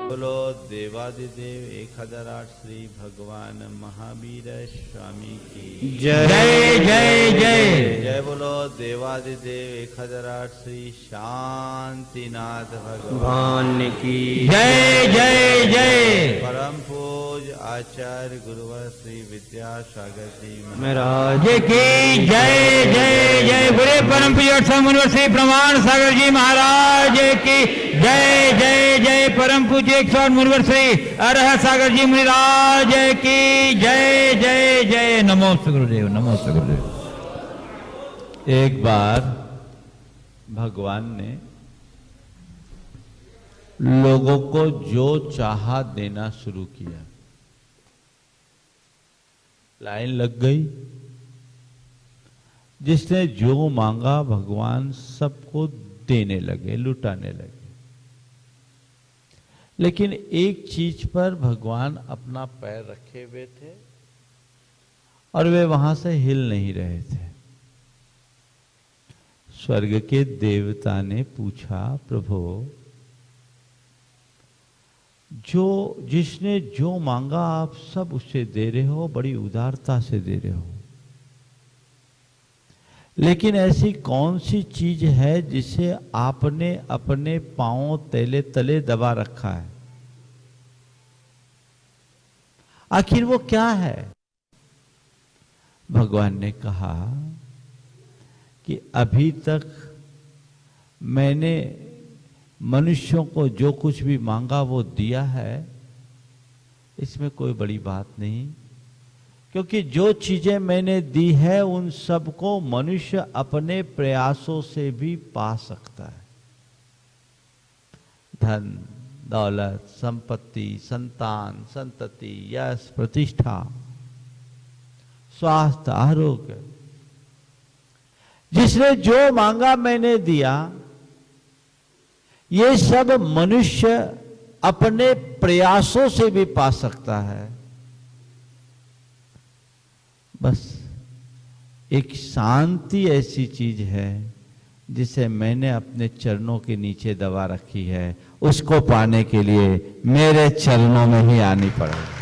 बोलो देवादिदेव 1008 श्री भगवान महावीर स्वामी की जय जय जय। जय बोलो देवादिदेव 1008 श्री शांतिनाथ भगवान की जय जय जय। परम पूज आचार्य गुरुवर श्री विद्यासागर जी महाराज की जय जय जय। बुरे परम पूज्य मुनिवर श्री प्रमाण सागर जी महाराज की जय जय जय। परम पूज्य 108 मुनिवर श्री अरहत सागर जी महाराज की जय जय जय। नमो गुरुदेव, नमो गुरुदेव। एक बार भगवान ने लोगों को जो चाहा देना शुरू किया। लाइन लग गई, जिसने जो मांगा भगवान सबको देने लगे, लुटाने लगे। लेकिन एक चीज पर भगवान अपना पैर रखे हुए थे और वे वहां से हिल नहीं रहे थे। स्वर्ग के देवता ने पूछा, प्रभु जिसने जो मांगा आप सब उसे दे रहे हो, बड़ी उदारता से दे रहे हो, लेकिन ऐसी कौन सी चीज है जिसे आपने अपने पांव तले तले दबा रखा है? आखिर वो क्या है? भगवान ने कहा कि अभी तक मैंने मनुष्यों को जो कुछ भी मांगा वो दिया है, इसमें कोई बड़ी बात नहीं, क्योंकि जो चीजें मैंने दी है उन सबको मनुष्य अपने प्रयासों से भी पा सकता है। धन दौलत, संपत्ति, संतान, संतति, यश, प्रतिष्ठा, स्वास्थ्य, आरोग्य, जिसने जो मांगा मैंने दिया, ये सब मनुष्य अपने प्रयासों से भी पा सकता है। बस एक शांति ऐसी चीज है जिसे मैंने अपने चरणों के नीचे दबा रखी है, उसको पाने के लिए मेरे चरणों में ही आनी पड़ेगी।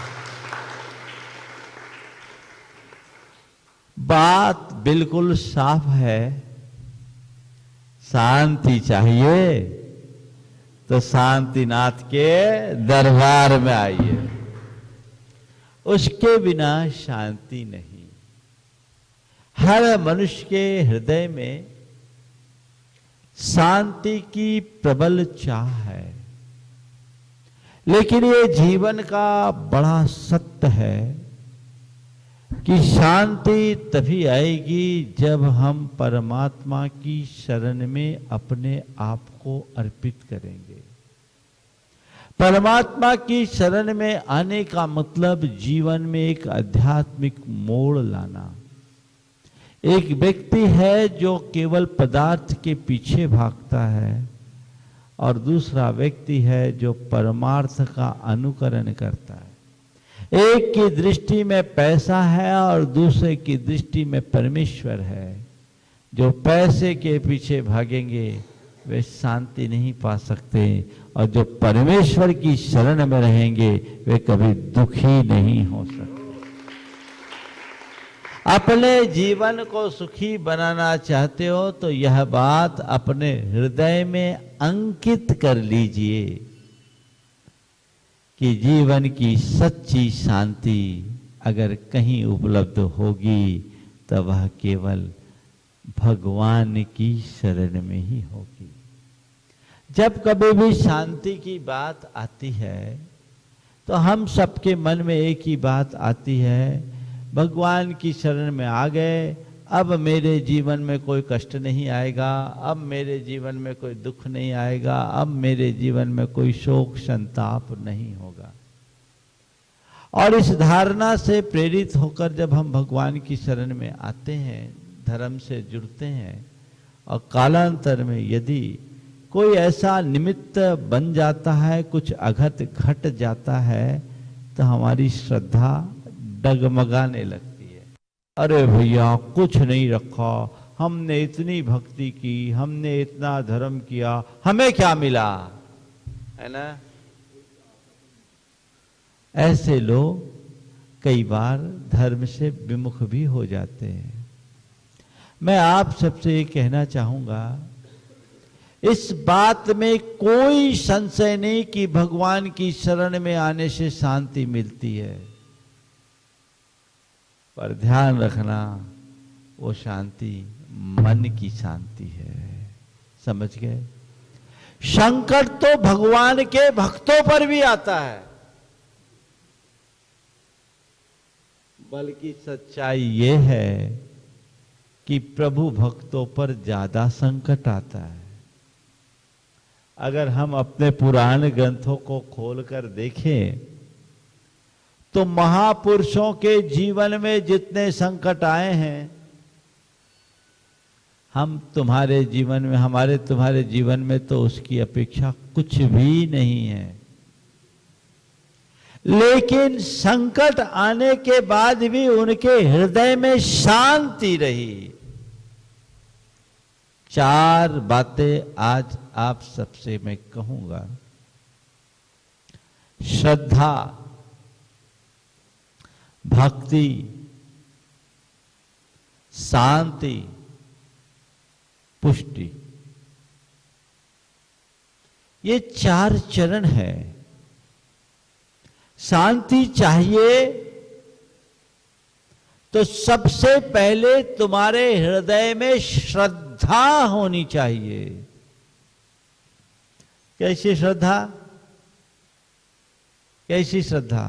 बात बिल्कुल साफ है। शांति चाहिए तो शांतिनाथ के दरबार में आइए, उसके बिना शांति नहीं। हर मनुष्य के हृदय में शांति की प्रबल चाह है, लेकिन ये जीवन का बड़ा सत्य है कि शांति तभी आएगी जब हम परमात्मा की शरण में अपने आप को अर्पित करेंगे। परमात्मा की शरण में आने का मतलब जीवन में एक आध्यात्मिक मोड़ लाना। एक व्यक्ति है जो केवल पदार्थ के पीछे भागता है और दूसरा व्यक्ति है जो परमार्थ का अनुकरण करता है। एक की दृष्टि में पैसा है और दूसरे की दृष्टि में परमेश्वर है। जो पैसे के पीछे भागेंगे वे शांति नहीं पा सकते, और जो परमेश्वर की शरण में रहेंगे वे कभी दुखी नहीं हो सकते। अपने जीवन को सुखी बनाना चाहते हो तो यह बात अपने हृदय में अंकित कर लीजिए कि जीवन की सच्ची शांति अगर कहीं उपलब्ध होगी तो वह केवल भगवान की शरण में ही होगी। जब कभी भी शांति की बात आती है तो हम सबके मन में एक ही बात आती है, भगवान की शरण में आ गए, अब मेरे जीवन में कोई कष्ट नहीं आएगा, अब मेरे जीवन में कोई दुख नहीं आएगा, अब मेरे जीवन में कोई शोक संताप नहीं होगा। और इस धारणा से प्रेरित होकर जब हम भगवान की शरण में आते हैं, धर्म से जुड़ते हैं, और कालांतर में यदि कोई ऐसा निमित्त बन जाता है, कुछ अघट घट जाता है, तो हमारी श्रद्धा डगमगाने लगती है। अरे भैया कुछ नहीं रखा, हमने इतनी भक्ति की, हमने इतना धर्म किया, हमें क्या मिला, है ना? ऐसे लोग कई बार धर्म से विमुख भी हो जाते हैं। मैं आप सबसे ये कहना चाहूंगा, इस बात में कोई संशय नहीं कि भगवान की शरण में आने से शांति मिलती है, पर ध्यान रखना वो शांति मन की शांति है। समझ गए? संकट तो भगवान के भक्तों पर भी आता है, बल्कि सच्चाई ये है कि प्रभु भक्तों पर ज्यादा संकट आता है। अगर हम अपने पुराण ग्रंथों को खोलकर देखें तो महापुरुषों के जीवन में जितने संकट आए हैं, हम तुम्हारे जीवन में, हमारे तुम्हारे जीवन में तो उसकी अपेक्षा कुछ भी नहीं है। लेकिन संकट आने के बाद भी उनके हृदय में शांति रही। 4 बातें आज आप सबसे मैं कहूंगा। श्रद्धा, भक्ति, शांति, पुष्टि, ये 4 चरण है। शांति चाहिए तो सबसे पहले तुम्हारे हृदय में श्रद्धा होनी चाहिए। कैसी श्रद्धा? कैसी श्रद्धा?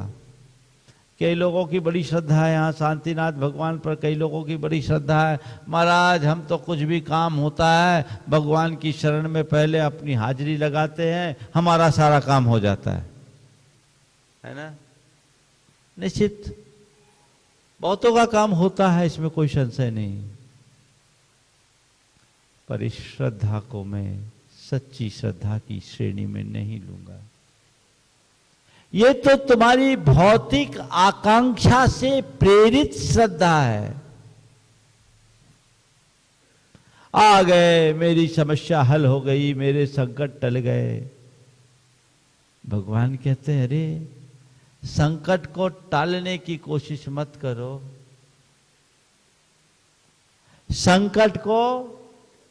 कई लोगों की बड़ी श्रद्धा है यहाँ शांतिनाथ भगवान पर, कई लोगों की बड़ी श्रद्धा है, महाराज हम तो कुछ भी काम होता है भगवान की शरण में पहले अपनी हाजिरी लगाते हैं, हमारा सारा काम हो जाता है ना? निश्चित बहुतों का काम होता है, इसमें कोई संशय नहीं, पर इस श्रद्धा को मैं सच्ची श्रद्धा की श्रेणी में नहीं लूंगा। ये तो तुम्हारी भौतिक आकांक्षा से प्रेरित श्रद्धा है। आ गए, मेरी समस्या हल हो गई, मेरे संकट टल गए। भगवान कहते हैं अरे संकट को टालने की कोशिश मत करो, संकट को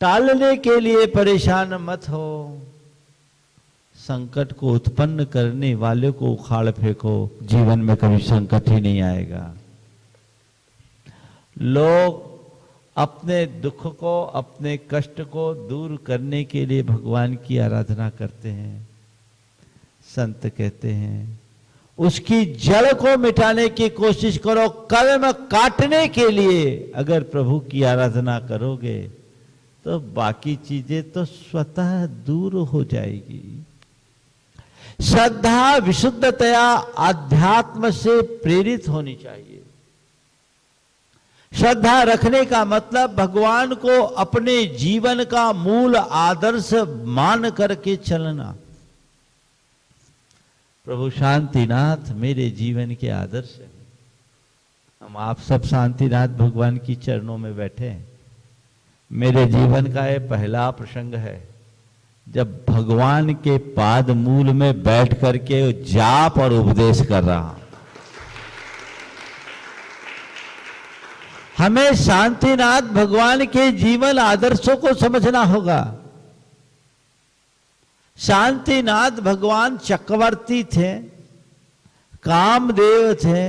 टालने के लिए परेशान मत हो, संकट को उत्पन्न करने वाले को उखाड़ फेंको, जीवन में कभी संकट ही नहीं आएगा। लोग अपने दुख को, अपने कष्ट को दूर करने के लिए भगवान की आराधना करते हैं। संत कहते हैं उसकी जड़ को मिटाने की कोशिश करो। कर्म काटने के लिए अगर प्रभु की आराधना करोगे तो बाकी चीजें तो स्वतः दूर हो जाएगी। श्रद्धा विशुद्धतया आध्यात्म से प्रेरित होनी चाहिए। श्रद्धा रखने का मतलब भगवान को अपने जीवन का मूल आदर्श मान करके चलना। प्रभु शांतिनाथ मेरे जीवन के आदर्श हैं। हम आप सब शांतिनाथ भगवान की चरणों में बैठे हैं। मेरे जीवन का यह पहला प्रसंग है जब भगवान के पाद मूल में बैठ करके जाप और उपदेश कर रहा हूं। हमें शांतिनाथ भगवान के जीवन आदर्शों को समझना होगा। शांतिनाथ भगवान चक्रवर्ती थे, कामदेव थे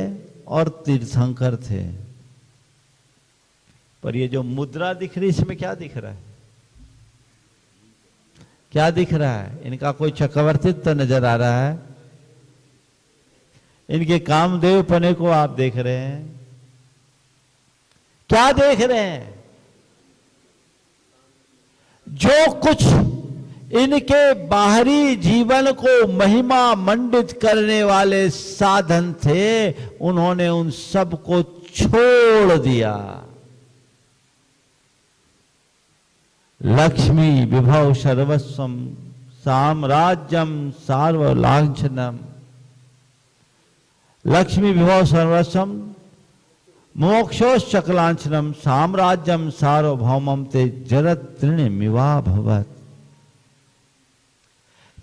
और तीर्थंकर थे। पर ये जो मुद्रा दिख रही, इसमें क्या दिख रहा है? क्या दिख रहा है? इनका कोई चक्रवर्तित्व तो नजर आ रहा है? इनके कामदेव पने को आप देख रहे हैं? क्या देख रहे हैं? जो कुछ इनके बाहरी जीवन को महिमा मंडित करने वाले साधन थे, उन्होंने उन सब को छोड़ दिया। लक्ष्मी विभव सर्वस्वम साम्राज्यम सार्वलांछनम। लक्ष्मी विभव सर्वस्वम मोक्षोश्चक्लांछनम साम्राज्यम सार्वभौमम ते जरत तृणमिवा भवत्।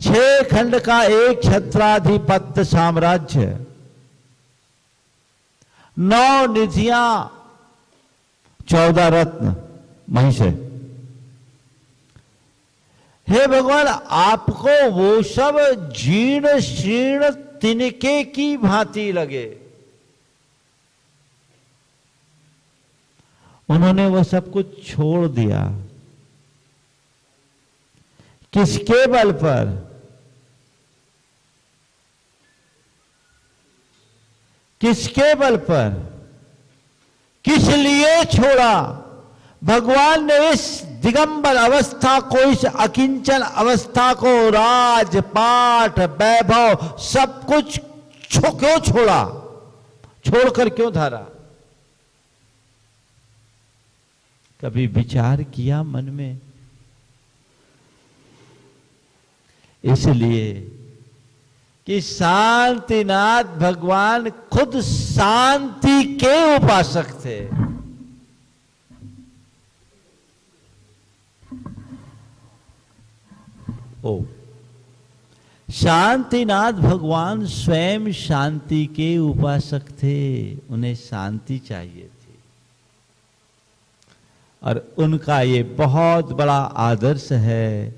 6 खंड का एक छत्राधिपत्य साम्राज्य 9 निधियां, 14 रत्न वहीं से। हे भगवान, आपको वो सब जीर्ण शीर्ण तिनके की भांति लगे। उन्होंने वो सब कुछ छोड़ दिया। किसके बल पर? किसके बल पर? किस लिए छोड़ा? भगवान ने इस दिगंबर अवस्था को, इस अकिंचन अवस्था को, राजपाट वैभव सब कुछ क्यों छोड़ा? छोड़कर क्यों धारा? कभी विचार किया मन में? इसलिए कि शांतिनाथ भगवान खुद शांति के उपासक थे। ओ, शांतिनाथ भगवान स्वयं शांति के उपासक थे। उन्हें शांति चाहिए थी और उनका ये बहुत बड़ा आदर्श है,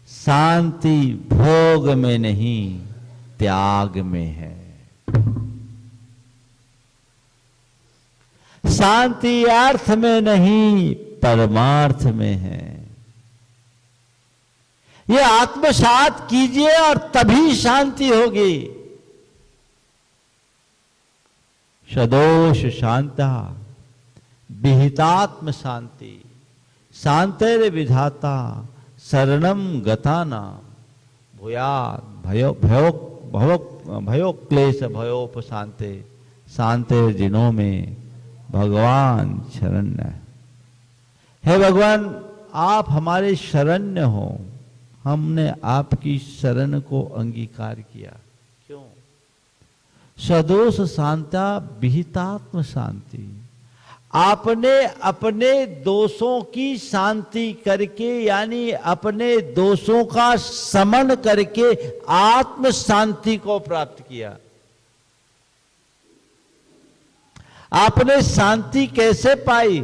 शांति भोग में नहीं त्याग में है। शांति अर्थ में नहीं परमार्थ में है। ये आत्मसात कीजिए और तभी शांति होगी। सदोष शांता विहितात्म शांति, शांतेर विधाता शरणम गताना भूयात् भयो क्लेश भयोपशांते, शांते दिनों में भगवान शरण्य। हे भगवान, आप हमारे शरण्य हो। हमने आपकी शरण को अंगीकार किया। क्यों? सदोष शांता विहितात्म शांति, आपने अपने दोषों की शांति करके, यानी अपने दोषों का शमन करके आत्म शांति को प्राप्त किया। आपने शांति कैसे पाई?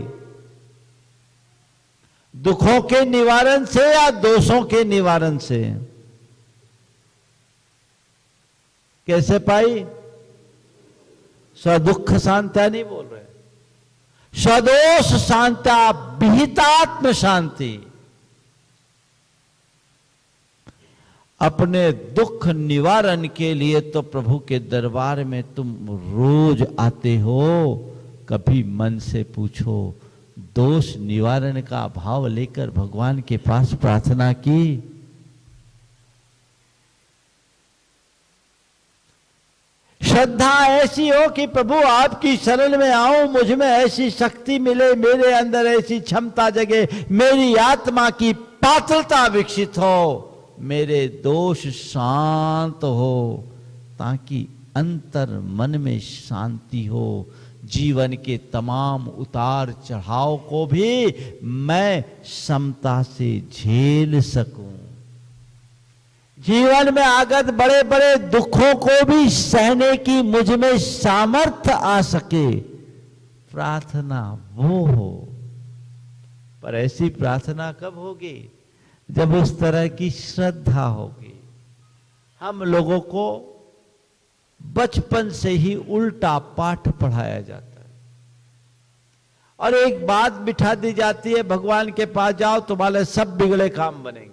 दुखों के निवारण से या दोषों के निवारण से? कैसे पाई? सदुख शांता नहीं बोल रहे, सदोष शांता विहितात्म शांति। अपने दुख निवारण के लिए तो प्रभु के दरबार में तुम रोज आते हो। कभी मन से पूछो, दोष निवारण का भाव लेकर भगवान के पास प्रार्थना की? श्रद्धा ऐसी हो कि प्रभु आपकी शरण में आऊं, मुझ में ऐसी शक्ति मिले, मेरे अंदर ऐसी क्षमता जगे, मेरी आत्मा की पात्रता विकसित हो, मेरे दोष शांत हो, ताकि अंतर मन में शांति हो, जीवन के तमाम उतार चढ़ाव को भी मैं समता से झेल सकूं, जीवन में आगत बड़े बड़े दुखों को भी सहने की मुझ में सामर्थ्य आ सके। प्रार्थना वो हो। पर ऐसी प्रार्थना कब होगी? जब उस तरह की श्रद्धा होगी। हम लोगों को बचपन से ही उल्टा पाठ पढ़ाया जाता है और एक बात बिठा दी जाती है, भगवान के पास जाओ तुम्हारे सब बिगड़े काम बनेंगे,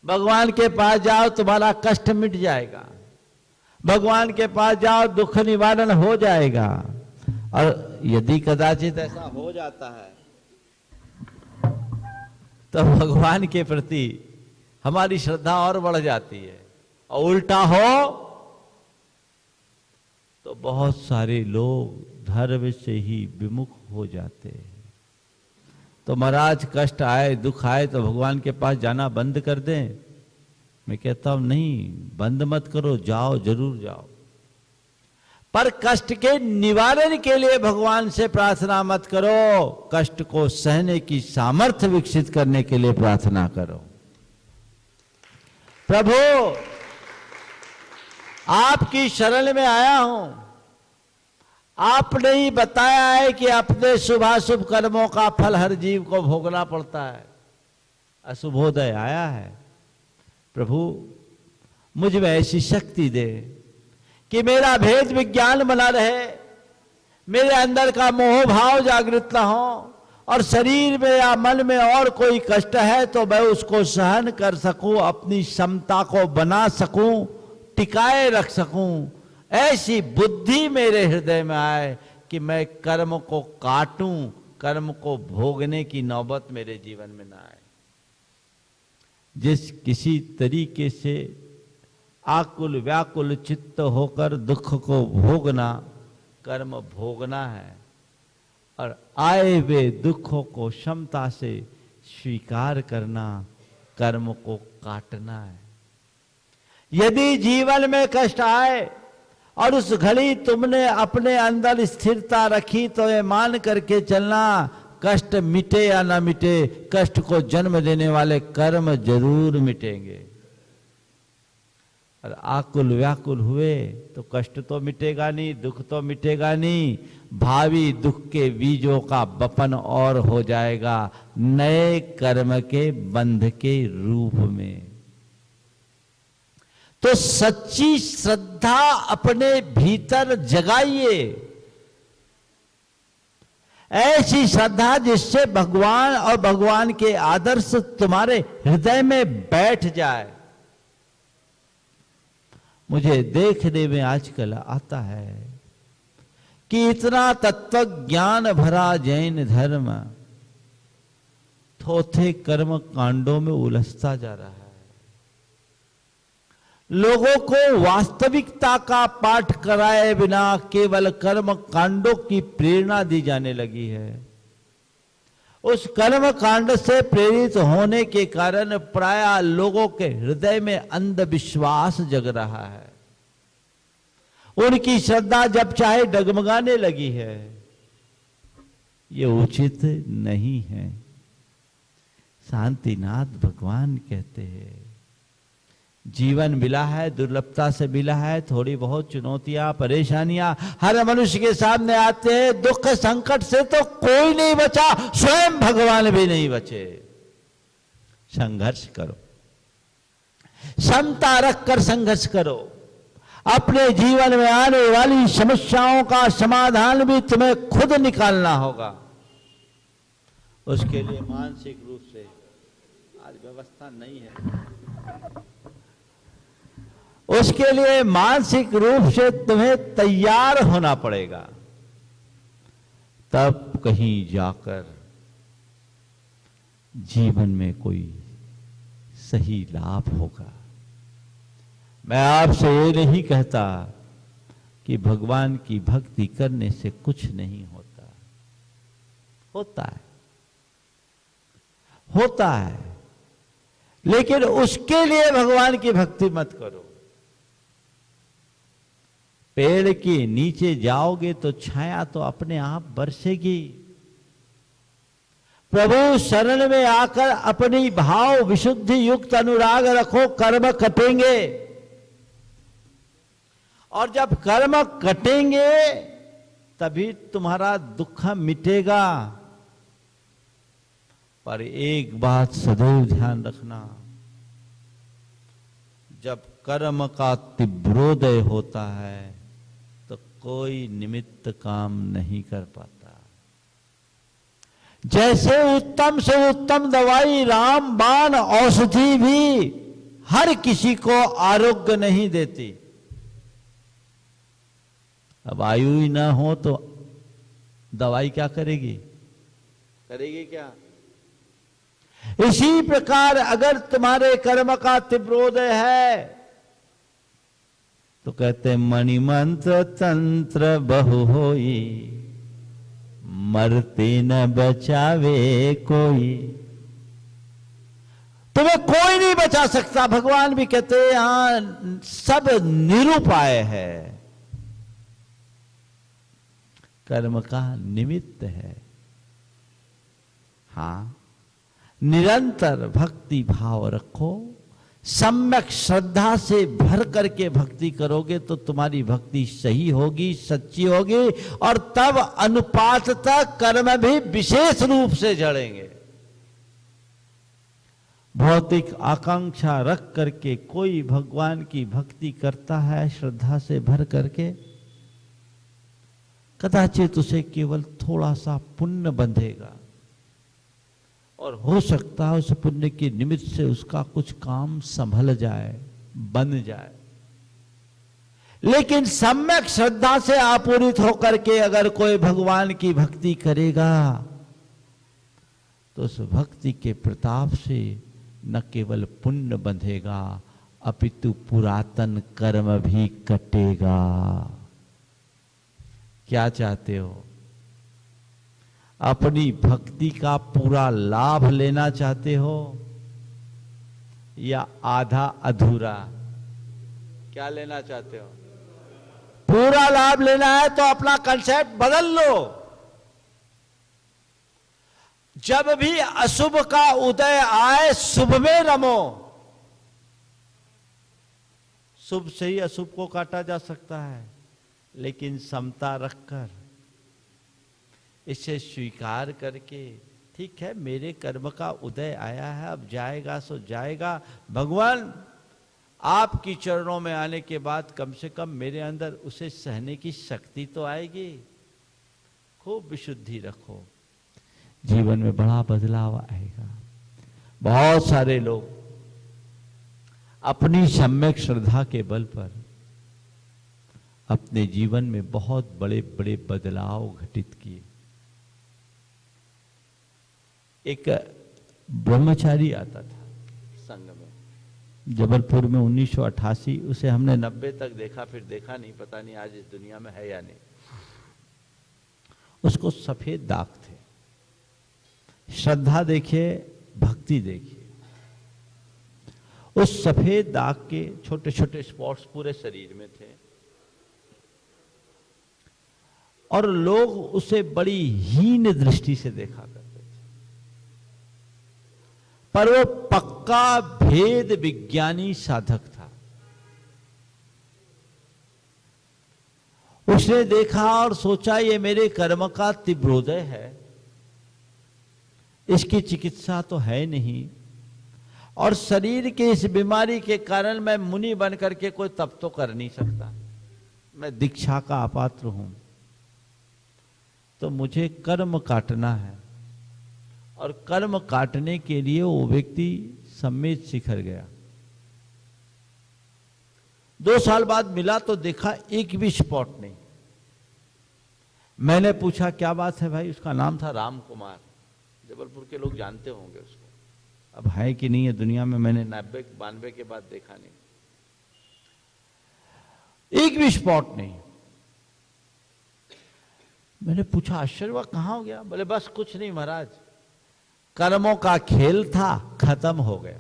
भगवान के पास जाओ तुम्हारा कष्ट मिट जाएगा, भगवान के पास जाओ दुख निवारण हो जाएगा। और यदि कदाचित ऐसा हो जाता है तो भगवान के प्रति हमारी श्रद्धा और बढ़ जाती है, और उल्टा हो तो बहुत सारे लोग धर्म से ही विमुख हो जाते हैं। तो महाराज कष्ट आए दुख आए तो भगवान के पास जाना बंद कर दें? मैं कहता हूं नहीं, बंद मत करो, जाओ, जरूर जाओ, पर कष्ट के निवारण के लिए भगवान से प्रार्थना मत करो, कष्ट को सहने की सामर्थ्य विकसित करने के लिए प्रार्थना करो। प्रभु आपकी शरण में आया हूं, आपने ही बताया है कि अपने शुभाशुभ कर्मों का फल हर जीव को भोगना पड़ता है। अशुभोदय आया है। प्रभु मुझ में ऐसी शक्ति दे कि मेरा भेद विज्ञान बना रहे, मेरे अंदर का मोह भाव जागृत न हो, और शरीर में या मन में और कोई कष्ट है तो मैं उसको सहन कर सकूं, अपनी क्षमता को बना सकूं, टिकाए रख सकूं। ऐसी बुद्धि मेरे हृदय में आए कि मैं कर्म को काटूं, कर्म को भोगने की नौबत मेरे जीवन में ना आए। जिस किसी तरीके से आकुल व्याकुल चित्त होकर दुख को भोगना, कर्म भोगना है, और आए हुए दुखों को क्षमता से स्वीकार करना, कर्म को काटना है। यदि जीवन में कष्ट आए और उस घड़ी तुमने अपने अंदर स्थिरता रखी तो ये मान करके चलना, कष्ट मिटे या ना मिटे, कष्ट को जन्म देने वाले कर्म जरूर मिटेंगे। और आकुल व्याकुल हुए तो कष्ट तो मिटेगा नहीं, दुख तो मिटेगा नहीं, भावी दुख के बीजों का बपन और हो जाएगा नए कर्म के बंध के रूप में। तो सच्ची श्रद्धा अपने भीतर जगाइए, ऐसी श्रद्धा जिससे भगवान और भगवान के आदर्श तुम्हारे हृदय में बैठ जाए। मुझे देखने में आजकल आता है कि इतना तत्व ज्ञान भरा जैन धर्म थोथे कर्म कांडों में उलझता जा रहा है। लोगों को वास्तविकता का पाठ कराए बिना केवल कर्म कांडों की प्रेरणा दी जाने लगी है। उस कर्म कांड से प्रेरित होने के कारण प्रायः लोगों के हृदय में अंधविश्वास जग रहा है। उनकी श्रद्धा जब चाहे डगमगाने लगी है। ये उचित नहीं है। शांतिनाथ भगवान कहते हैं जीवन मिला है, दुर्लभता से मिला है, थोड़ी बहुत चुनौतियां परेशानियां हर मनुष्य के सामने आते हैं। दुख संकट से तो कोई नहीं बचा, स्वयं भगवान भी नहीं बचे। संघर्ष करो, क्षमता रखकर संघर्ष करो। अपने जीवन में आने वाली समस्याओं का समाधान भी तुम्हें खुद निकालना होगा। उसके लिए मानसिक रूप से आज व्यवस्था नहीं है। उसके लिए मानसिक रूप से तुम्हें तैयार होना पड़ेगा, तब कहीं जाकर जीवन में कोई सही लाभ होगा। मैं आपसे ये नहीं कहता कि भगवान की भक्ति करने से कुछ नहीं होता। होता है, होता है, लेकिन उसके लिए भगवान की भक्ति मत करो। पेड़ के नीचे जाओगे तो छाया तो अपने आप बरसेगी। प्रभु शरण में आकर अपनी भाव विशुद्धि युक्त अनुराग रखो, कर्म कटेंगे। और जब कर्म कटेंगे तभी तुम्हारा दुख मिटेगा। पर एक बात सदैव ध्यान रखना, जब कर्म का तीव्रोदय होता है तो कोई निमित्त काम नहीं कर पाता। जैसे उत्तम से उत्तम दवाई रामबाण औषधि भी हर किसी को आरोग्य नहीं देती। अब आयु ही ना हो तो दवाई क्या करेगी? करेगी क्या? इसी प्रकार अगर तुम्हारे कर्म का तीव्रोदय है तो कहते मणिमंत्र तंत्र बहु होई, मरते न बचावे कोई। तुम्हें कोई नहीं बचा सकता। भगवान भी कहते हैं यहां सब निरुपाय है, कर्म का निमित्त है। हां, निरंतर भक्ति भाव रखो, सम्यक श्रद्धा से भर करके भक्ति करोगे तो तुम्हारी भक्ति सही होगी, सच्ची होगी, और तब अनुपाततः कर्म भी विशेष रूप से जड़ेंगे। भौतिक आकांक्षा रख करके कोई भगवान की भक्ति करता है श्रद्धा से भर करके, कदाचित उसे केवल थोड़ा सा पुण्य बंधेगा और हो सकता है उस पुण्य के निमित्त से उसका कुछ काम संभल जाए, बन जाए। लेकिन सम्यक श्रद्धा से आपूरित होकर के अगर कोई भगवान की भक्ति करेगा तो उस भक्ति के प्रताप से न केवल पुण्य बंधेगा अपितु पुरातन कर्म भी कटेगा। क्या चाहते हो? अपनी भक्ति का पूरा लाभ लेना चाहते हो या आधा अधूरा? क्या लेना चाहते हो? पूरा लाभ लेना है तो अपना कंसेप्ट बदल लो। जब भी अशुभ का उदय आए शुभ में रमो। शुभ से ही अशुभ को काटा जा सकता है, लेकिन समता रखकर इसे स्वीकार करके, ठीक है मेरे कर्म का उदय आया है, अब जाएगा सो जाएगा। भगवान आपकी चरणों में आने के बाद कम से कम मेरे अंदर उसे सहने की शक्ति तो आएगी। खूब विशुद्धि रखो, जीवन में बड़ा बदलाव आएगा। बहुत सारे लोग अपनी सम्यक श्रद्धा के बल पर अपने जीवन में बहुत बड़े बड़े बदलाव घटित किए। एक ब्रह्मचारी आता था संघ में, जबलपुर में 1988, उसे हमने 90 तक देखा, फिर देखा नहीं, पता नहीं आज इस दुनिया में है या नहीं। उसको सफेद दाग थे। श्रद्धा देखिए, भक्ति देखिए, उस सफेद दाग के छोटे छोटे स्पॉट्स पूरे शरीर में थे और लोग उसे बड़ी हीन दृष्टि से देखा करते थे। पर वो पक्का भेद विज्ञानी साधक था। उसने देखा और सोचा ये मेरे कर्म का तीव्रोदय है, इसकी चिकित्सा तो है नहीं, और शरीर के इस बीमारी के कारण मैं मुनि बन करके कोई तप तो कर नहीं सकता, मैं दीक्षा का अपात्र हूं, तो मुझे कर्म काटना है। और कर्म काटने के लिए वो व्यक्ति सम्मेद शिखर गया। 2 साल बाद मिला तो देखा एक भी स्पॉट नहीं। मैंने पूछा क्या बात है भाई? उसका नाम था राम कुमार। जबलपुर के लोग जानते होंगे उसको, अब है कि नहीं है दुनिया में, मैंने 90-92 के बाद देखा नहीं। एक भी स्पॉट नहीं। मैंने पूछा आश्चर्य हुआ, कहां हो गया? बोले बस कुछ नहीं महाराज, कर्मों का खेल था, खत्म हो गया।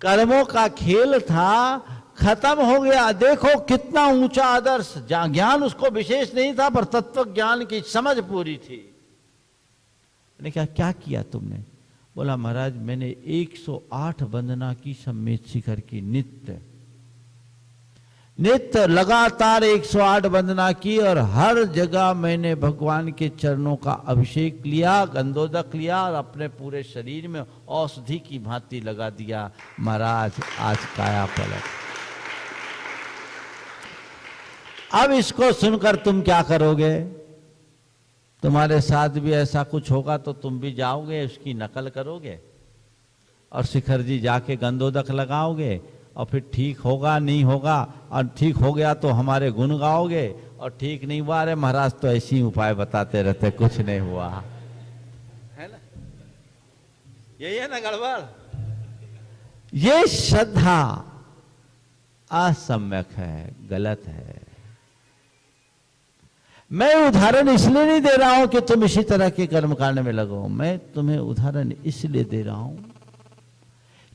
कर्मों का खेल था, खत्म हो गया। देखो कितना ऊंचा आदर्श। ज्ञान उसको विशेष नहीं था, पर तत्व ज्ञान की समझ पूरी थी। मैंने कहा क्या किया तुमने? बोला महाराज मैंने 108 वंदना की सम्मेद शिखर की, नित्य नित्य लगातार 108 वंदना की, और हर जगह मैंने भगवान के चरणों का अभिषेक लिया, गंधोदक लिया, और अपने पूरे शरीर में औषधि की भांति लगा दिया। महाराज आज काया पलट। अब इसको सुनकर तुम क्या करोगे? तुम्हारे साथ भी ऐसा कुछ होगा तो तुम भी जाओगे, उसकी नकल करोगे और शिखर जी जाके गंधोदक लगाओगे, और फिर ठीक होगा नहीं होगा, और ठीक हो गया तो हमारे गुण गाओगे, और ठीक नहीं हुआ अरे महाराज तो ऐसी ही उपाय बताते रहते, कुछ नहीं हुआ, है ना? यही है ना गड़बड़। ये श्रद्धा असम्यक है, गलत है। मैं उदाहरण इसलिए नहीं दे रहा हूं कि तुम इसी तरह के कर्मकांड में लगो, मैं तुम्हें उदाहरण इसलिए दे रहा हूं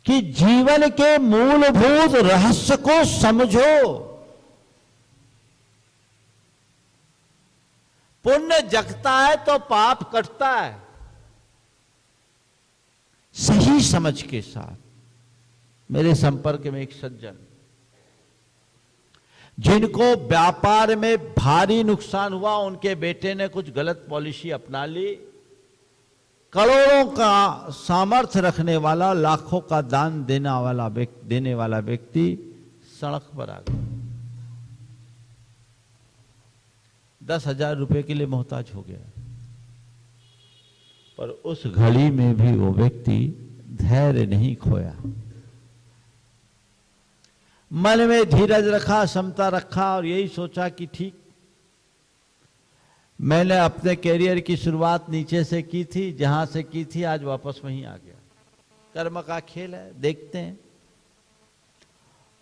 कि जीवन के मूलभूत रहस्य को समझो। पुण्य जगता है तो पाप कटता है। सही समझ के साथ। मेरे संपर्क में एक सज्जन, जिनको व्यापार में भारी नुकसान हुआ, उनके बेटे ने कुछ गलत पॉलिसी अपना ली, करोड़ों का सामर्थ्य रखने वाला, लाखों का दान देने वाला व्यक्ति सड़क पर आ गया, 10,000 रुपए के लिए मोहताज हो गया। पर उस घड़ी में भी वो व्यक्ति धैर्य नहीं खोया, मन में धीरज रखा, समता रखा और यही सोचा कि ठीक, मैंने अपने कैरियर की शुरुआत नीचे से की थी, जहां से की थी आज वापस वहीं आ गया। कर्म का खेल है, देखते हैं।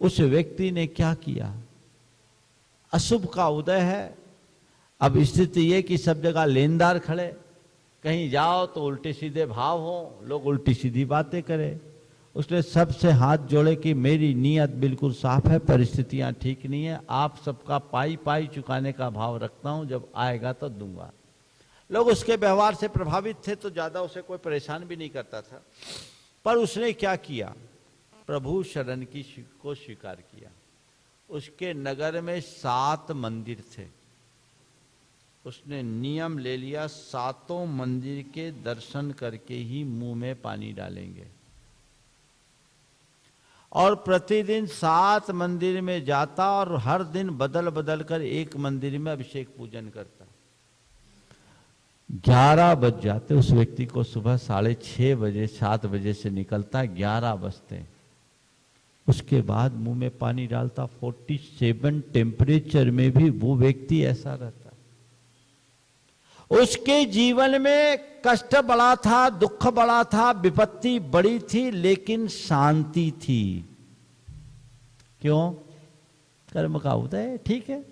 उस व्यक्ति ने क्या किया, अशुभ का उदय है। अब स्थिति ये कि सब जगह लेनदार खड़े, कहीं जाओ तो उल्टे सीधे भाव हो, लोग उल्टी सीधी बातें करें। उसने सबसे हाथ जोड़े कि मेरी नीयत बिल्कुल साफ है, परिस्थितियां ठीक नहीं है, आप सबका पाई पाई चुकाने का भाव रखता हूं, जब आएगा तो दूंगा। लोग उसके व्यवहार से प्रभावित थे तो ज्यादा उसे कोई परेशान भी नहीं करता था। पर उसने क्या किया, प्रभु शरण को स्वीकार किया। उसके नगर में 7 मंदिर थे, उसने नियम ले लिया 7 मंदिर के दर्शन करके ही मुंह में पानी डालेंगे, और प्रतिदिन 7 मंदिर में जाता और हर दिन बदल बदल कर एक मंदिर में अभिषेक पूजन करता। 11 बज जाते उस व्यक्ति को, सुबह 6:30 बजे 7 बजे से निकलता, 11 बजते, उसके बाद मुंह में पानी डालता। 47 टेम्परेचर में भी वो व्यक्ति ऐसा रहता। उसके जीवन में कष्ट बड़ा था, दुख बड़ा था, विपत्ति बड़ी थी, लेकिन शांति थी। क्यों? कर्म का उदय, ठीक है।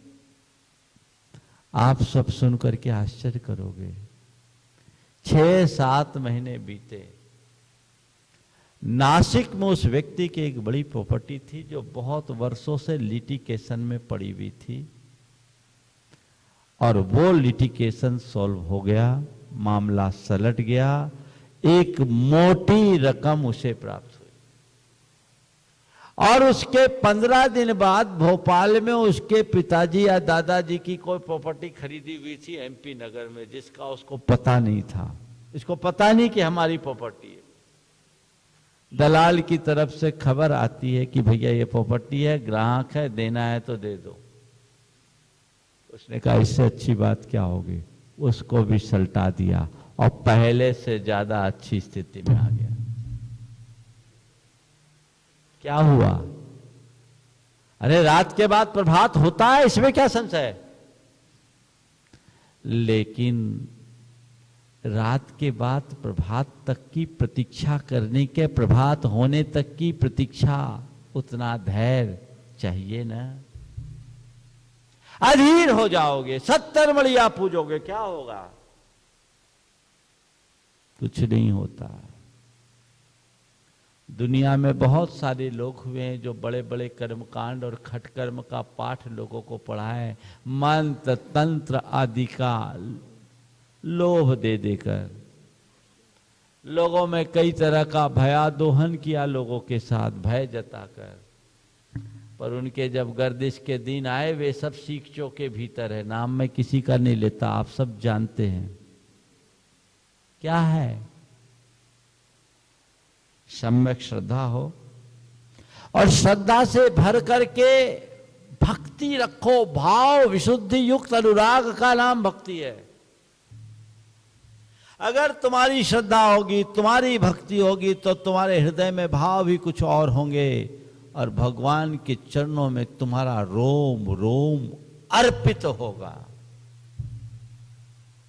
आप सब सुनकर के आश्चर्य करोगे। 6-7 महीने बीते। नासिक में उस व्यक्ति की एक बड़ी प्रॉपर्टी थी जो बहुत वर्षों से लिटिगेशन में पड़ी हुई थी, और वो लिटिगेशन सॉल्व हो गया, मामला सलट गया, एक मोटी रकम उसे प्राप्त हुई। और उसके 15 दिन बाद भोपाल में उसके पिताजी या दादाजी की कोई प्रॉपर्टी खरीदी हुई थी एमपी नगर में, जिसका उसको पता नहीं था। इसको पता नहीं कि हमारी प्रॉपर्टी है। दलाल की तरफ से खबर आती है कि भैया ये प्रॉपर्टी है, ग्राहक है, देना है तो दे दो। उसने कहा इससे अच्छी बात क्या होगी, उसको भी सल्टा दिया और पहले से ज्यादा अच्छी स्थिति में आ गया। क्या हुआ? अरे रात के बाद प्रभात होता है, इसमें क्या संशय है। लेकिन रात के बाद प्रभात तक की प्रतीक्षा करने के, प्रभात होने तक की प्रतीक्षा, उतना धैर्य चाहिए ना। अधीर हो जाओगे, 70 मड़िया पूजोगे, क्या होगा? कुछ नहीं होता। दुनिया में बहुत सारे लोग हुए हैं जो बड़े बड़े कर्मकांड और खटकर्म का पाठ लोगों को पढ़ाए, मंत्र तंत्र आदि का लोभ दे देकर। लोगों में कई तरह का भयादोहन किया, लोगों के साथ भय जताकर। पर उनके जब गर्दिश के दिन आए, वे सब सीखचों के भीतर है। नाम मैं किसी का नहीं लेता, आप सब जानते हैं क्या है। सम्यक श्रद्धा हो और श्रद्धा से भर करके भक्ति रखो। भाव विशुद्धि युक्त अनुराग का नाम भक्ति है। अगर तुम्हारी श्रद्धा होगी, तुम्हारी भक्ति होगी, तो तुम्हारे हृदय में भाव भी कुछ और होंगे और भगवान के चरणों में तुम्हारा रोम रोम अर्पित होगा।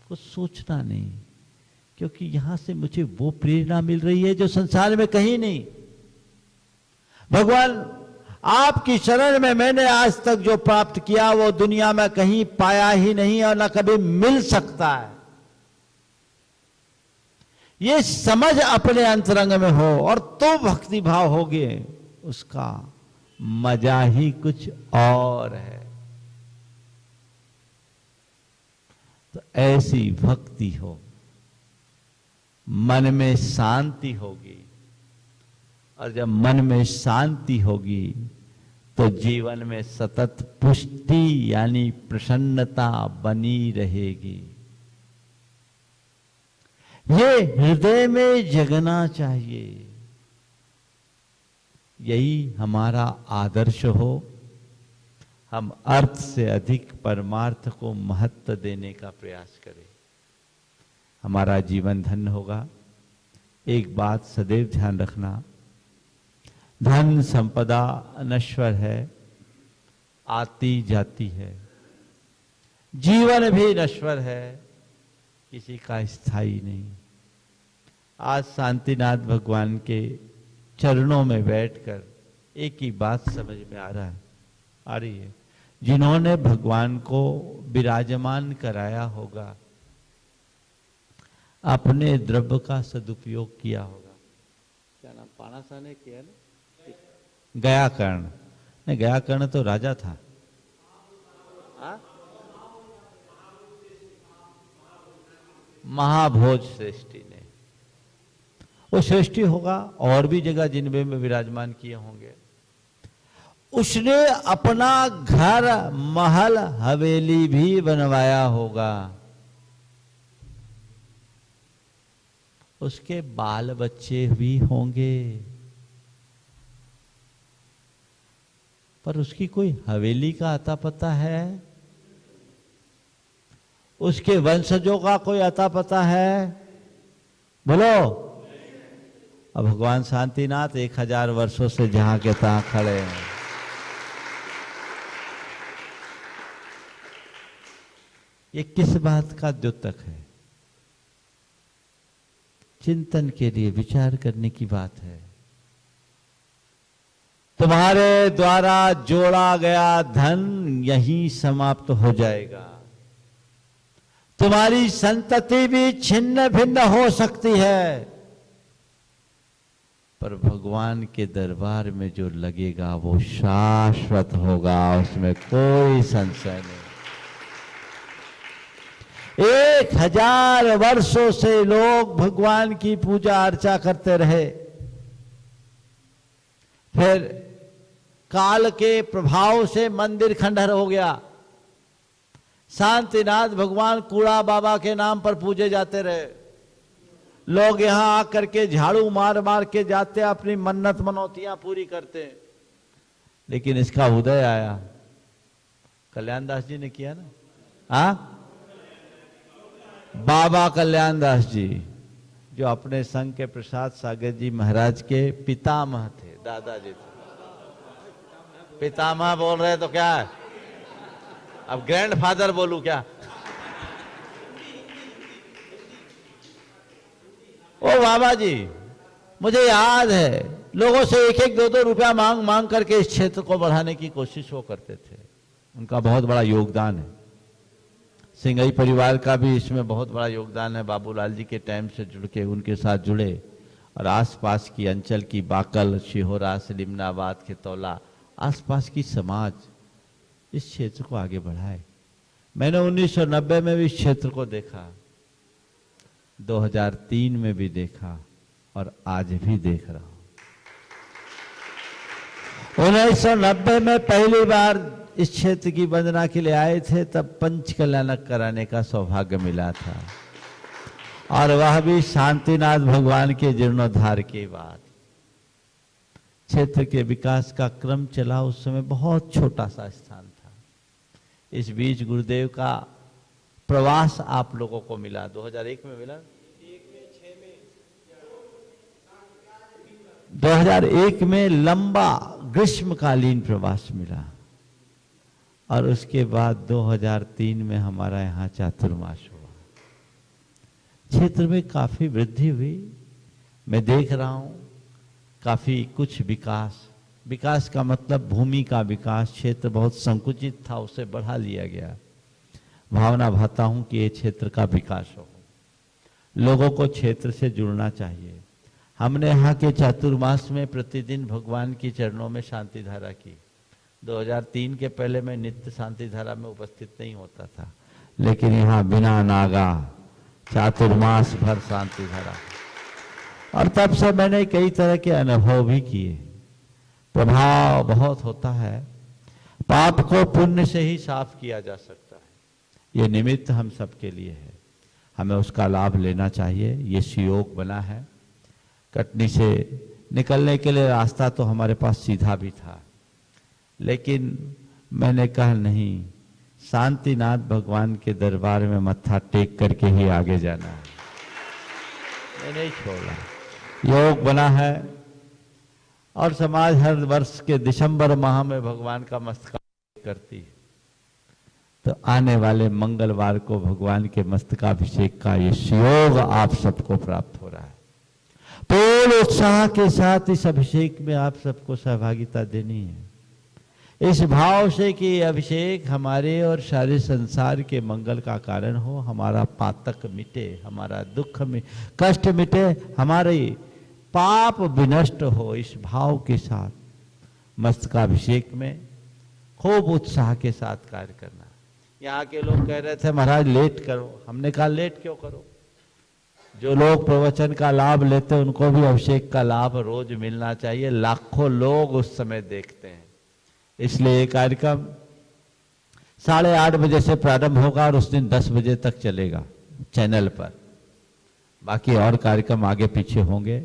कुछ सोचना नहीं, क्योंकि यहां से मुझे वो प्रेरणा मिल रही है जो संसार में कहीं नहीं। भगवान आपकी शरण में मैंने आज तक जो प्राप्त किया वो दुनिया में कहीं पाया ही नहीं और ना कभी मिल सकता है। ये समझ अपने अंतरंग में हो और तो भक्ति भाव होगे, उसका मजा ही कुछ और है। तो ऐसी भक्ति हो, मन में शांति होगी, और जब मन में शांति होगी तो जीवन में सतत पुष्टि यानी प्रसन्नता बनी रहेगी। ये हृदय में जगना चाहिए। यही हमारा आदर्श हो। हम अर्थ से अधिक परमार्थ को महत्व देने का प्रयास करें, हमारा जीवन धन्य होगा। एक बात सदैव ध्यान रखना, धन संपदा नश्वर है, आती जाती है। जीवन भी नश्वर है, किसी का स्थायी नहीं। आज शांतिनाथ भगवान के चरणों में बैठकर एक ही बात समझ में आ रही है। जिन्होंने भगवान को विराजमान कराया होगा, अपने द्रव्य का सदुपयोग किया होगा। क्या नाम पानासा ने किया ना, गयाकर्ण नहीं, गयाकर्ण तो राजा था। महाभोज श्रेष्ठी ने, वो श्रेष्ठी होगा और भी जगह जिनमें में विराजमान किए होंगे। उसने अपना घर महल हवेली भी बनवाया होगा। उसके बाल बच्चे भी होंगे, पर उसकी कोई हवेली का अता पता है? उसके वंशजों का कोई अता पता है? बोलो। अब भगवान शांतिनाथ 1000 वर्षों से जहां के तहां खड़े हैं। ये किस बात का द्योतक है? चिंतन के लिए विचार करने की बात है। तुम्हारे द्वारा जोड़ा गया धन यहीं समाप्त हो जाएगा। तुम्हारी संतति भी छिन्न भिन्न हो सकती है, पर भगवान के दरबार में जो लगेगा वो शाश्वत होगा, उसमें कोई संशय नहीं। 1000 वर्षों से लोग भगवान की पूजा अर्चा करते रहे, फिर काल के प्रभाव से मंदिर खंडहर हो गया। शांतिनाथ भगवान कूड़ा बाबा के नाम पर पूजे जाते रहे। लोग यहां आकर के झाड़ू मार मार के जाते, अपनी मन्नत मनौतियां पूरी करते। लेकिन इसका उदय आया, कल्याण दास जी ने किया ना। बाबा कल्याण दास जी, जो अपने संघ के प्रसाद सागर जी महाराज के पितामह थे, दादाजी थे। पितामह बोल रहे तो क्या है, अब ग्रैंडफादर बोलूं क्या? ओ बाबा जी, मुझे याद है लोगों से 1-1, 2-2 रुपया मांग मांग करके इस क्षेत्र को बढ़ाने की कोशिश वो करते थे। उनका बहुत बड़ा योगदान है। सिंघई परिवार का भी इसमें बहुत बड़ा योगदान है। बाबूलाल जी के टाइम से जुड़ के उनके साथ जुड़े और आसपास की अंचल की बाकल, शिहोरा, सलीमनाबाद, खेतौला, आसपास की समाज इस क्षेत्र को आगे बढ़ाए। मैंने 1990 में भी इस क्षेत्र को देखा, 2003 में भी देखा और आज भी देख रहा हूं। 1990 में पहली बार इस क्षेत्र की वंदना के लिए आए थे, तब पंच कल्याणक कराने का सौभाग्य मिला था, और वह भी शांतिनाथ भगवान के जीर्णोद्धार के बाद। क्षेत्र के विकास का क्रम चला, उस समय बहुत छोटा सा स्थान था। इस बीच गुरुदेव का प्रवास आप लोगों को मिला, 2001 में मिला, 2001 में लंबा ग्रीष्मकालीन प्रवास मिला, और उसके बाद 2003 में हमारा यहाँ चातुर्मास हुआ। क्षेत्र में काफी वृद्धि हुई, मैं देख रहा हूं काफी कुछ विकास का मतलब भूमि का विकास। क्षेत्र बहुत संकुचित था, उसे बढ़ा लिया गया। भावना भाता हूं कि ये क्षेत्र का विकास हो, लोगों को क्षेत्र से जुड़ना चाहिए। हमने यहाँ के चातुर्मास में प्रतिदिन भगवान की चरणों में शांति धारा की। 2003 के पहले मैं नित्य शांति धारा में उपस्थित नहीं होता था, लेकिन यहाँ बिना नागा चातुर्मास भर शांति धारा। और तब से मैंने कई तरह के अनुभव भी किए। प्रभाव बहुत होता है। पाप को पुण्य से ही साफ किया जा सकता है। ये निमित्त हम सबके लिए है, हमें उसका लाभ लेना चाहिए। ये सुयोग बना है। कटनी से निकलने के लिए रास्ता तो हमारे पास सीधा भी था, लेकिन मैंने कहा नहीं, शांतिनाथ भगवान के दरबार में मत्था टेक करके ही आगे जाना है। मैं नहीं छोड़ा। योग बना है और समाज हर वर्ष के दिसंबर माह में भगवान का मस्तकाभिषेक करती है। तो आने वाले मंगलवार को भगवान के मस्तकाभिषेक का ये सुयोग आप सबको प्राप्त हो रहा है। पूर्ण उत्साह के साथ इस अभिषेक में आप सबको सहभागिता देनी है, इस भाव से कि अभिषेक हमारे और सारे संसार के मंगल का कारण हो, हमारा पातक मिटे, हमारा दुख में कष्ट मिटे, हमारे पाप विनष्ट हो। इस भाव के साथ मस्तकाभिषेक में खूब उत्साह के साथ कार्य करना। यहाँ के लोग कह रहे थे महाराज लेट करो, हमने कहा लेट क्यों करो। जो लोग प्रवचन का लाभ लेते हैं उनको भी अभिषेक का लाभ रोज मिलना चाहिए। लाखों लोग उस समय देखते हैं, इसलिए ये कार्यक्रम 8:30 बजे से प्रारंभ होगा और उस दिन 10 बजे तक चलेगा चैनल पर। बाकी और कार्यक्रम आगे पीछे होंगे।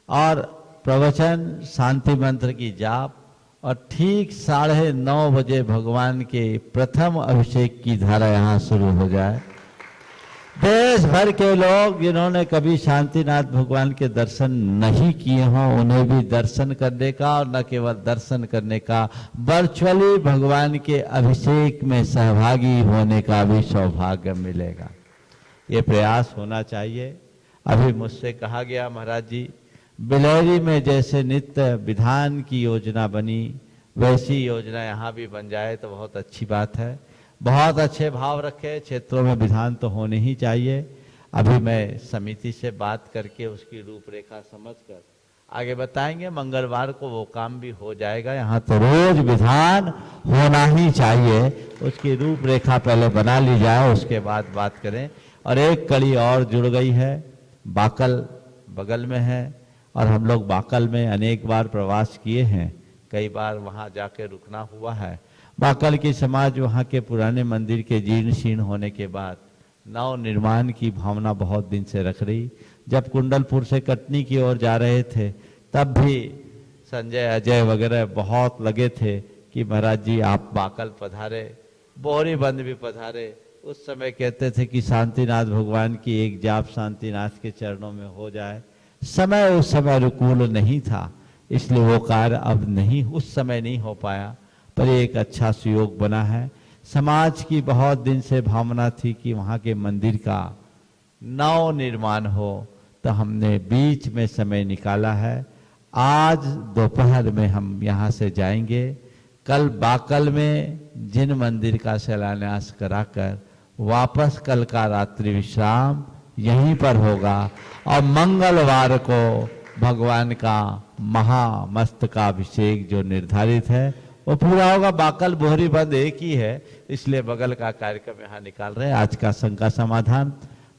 और प्रवचन, शांति मंत्र की जाप और ठीक 9:30 बजे भगवान के प्रथम अभिषेक की धारा यहाँ शुरू हो जाए। देश भर के लोग जिन्होंने कभी शांतिनाथ भगवान के दर्शन नहीं किए हों उन्हें भी दर्शन करने का, और न केवल दर्शन करने का, वर्चुअली भगवान के अभिषेक में सहभागी होने का भी सौभाग्य मिलेगा। ये प्रयास होना चाहिए। अभी मुझसे कहा गया महाराज जी, बिलहरी में जैसे नित्य विधान की योजना बनी वैसी योजना यहाँ भी बन जाए तो बहुत अच्छी बात है। बहुत अच्छे भाव रखे। क्षेत्रों में विधान तो होने ही चाहिए। अभी मैं समिति से बात करके उसकी रूपरेखा समझकर आगे बताएंगे। मंगलवार को वो काम भी हो जाएगा। यहाँ तो रोज विधान होना ही चाहिए। उसकी रूपरेखा पहले बना ली जाए, उसके बाद बात करें। और एक कड़ी और जुड़ गई है, बाकल बगल में है और हम लोग बाकल में अनेक बार प्रवास किए हैं, कई बार वहाँ जाके रुकना हुआ है। बाकल की समाज वहाँ के पुराने मंदिर के जीर्ण शीर्ण होने के बाद नव निर्माण की भावना बहुत दिन से रख रही। जब कुंडलपुर से कटनी की ओर जा रहे थे तब भी संजय, अजय वगैरह बहुत लगे थे कि महाराज जी आप बाकल पधारे, बोहरीबंद भी पधारे। उस समय कहते थे कि शांतिनाथ भगवान की एक जाप शांतिनाथ के चरणों में हो जाए। समय उस समय अनुकूल नहीं था, इसलिए वो कार्य अब नहीं, उस समय नहीं हो पाया, पर एक अच्छा सुयोग बना है। समाज की बहुत दिन से भावना थी कि वहाँ के मंदिर का नव निर्माण हो, तो हमने बीच में समय निकाला है। आज दोपहर में हम यहाँ से जाएंगे। कल बाकल में जिन मंदिर का शिलान्यास कराकर वापस कल का रात्रि विश्राम यहीं पर होगा और मंगलवार को भगवान का महामस्तकाभिषेक जो निर्धारित है वो पूरा होगा। बाकल बोहरीबंद एक ही है, इसलिए बगल का कार्यक्रम यहाँ निकाल रहे हैं। आज का शंका समाधान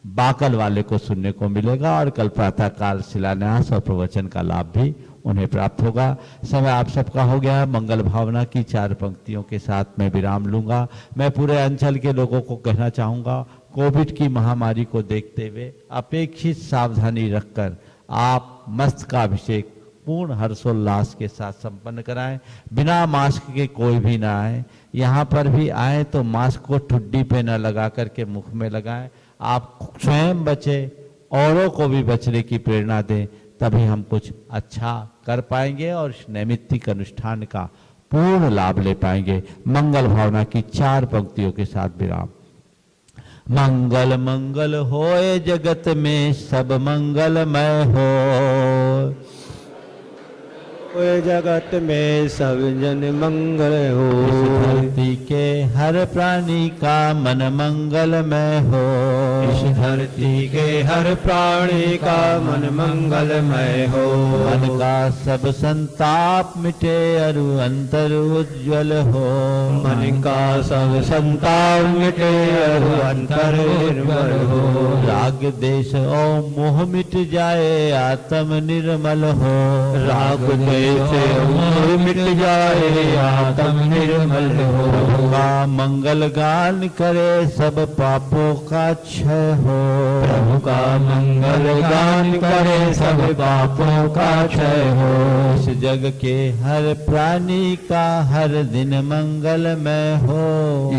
बाकल वाले को सुनने को मिलेगा और कल प्रातः काल शिलान्यास और प्रवचन का लाभ भी उन्हें प्राप्त होगा। समय आप सबका हो गया। मंगल भावना की 4 पंक्तियों के साथ मैं विराम लूंगा। मैं पूरे अंचल के लोगों को कहना चाहूँगा, कोविड की महामारी को देखते हुए अपेक्षित सावधानी रखकर आप मस्तकाभिषेक पूर्ण हर्षोल्लास के साथ संपन्न कराएं। बिना मास्क के कोई भी ना आए। यहाँ पर भी आए तो मास्क को ठुड्डी पे न लगा करके मुख में लगाएं। आप स्वयं बचे, औरों को भी बचने की प्रेरणा दें, तभी हम कुछ अच्छा कर पाएंगे और इस नैमित्तिक अनुष्ठान का पूर्ण लाभ ले पाएंगे। मंगल भावना की 4 पंक्तियों के साथ विराम। मंगल मंगल होए जगत में सब मंगलमय हो। ओए जगत में सब जन मंगल हो। इस धरती के हर प्राणी का मन मंगलमय हो। इस धरती के हर प्राणी का मन मंगलमय हो। मन का सब संताप मिटे अरु अंतर उज्ज्वल हो। मन का सब संताप मिटे अरु अंतर निर्मल हो। राग देश और मोह मिट जाए आत्म निर्मल हो। राग देश मोह मिट जाए आत्म निर्मल हो। का मंगल गान करे सब पापों का क्षय हो। प्रभु का मंगल गान करे सब पापों का क्षय हो। इस जग के हर प्राणी का हर दिन मंगलमय हो।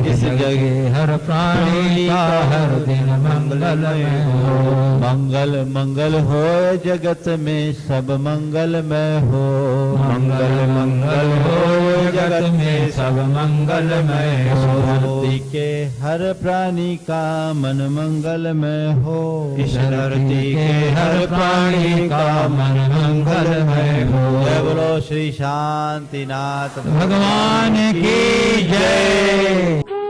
इस जगह हर प्राणी का हर दिन मंगलमय हो। मंगल मंगल हो जगत में सब मंगलमय हो। मंगल मंगल हो जगत में सब मंगलमय हो। धरती के हर प्राणी का मन मंगलमय हो। इस धरती के हर प्राणी का मन मंगलमय हो। जय बोलो श्री शांतिनाथ भगवान की जय।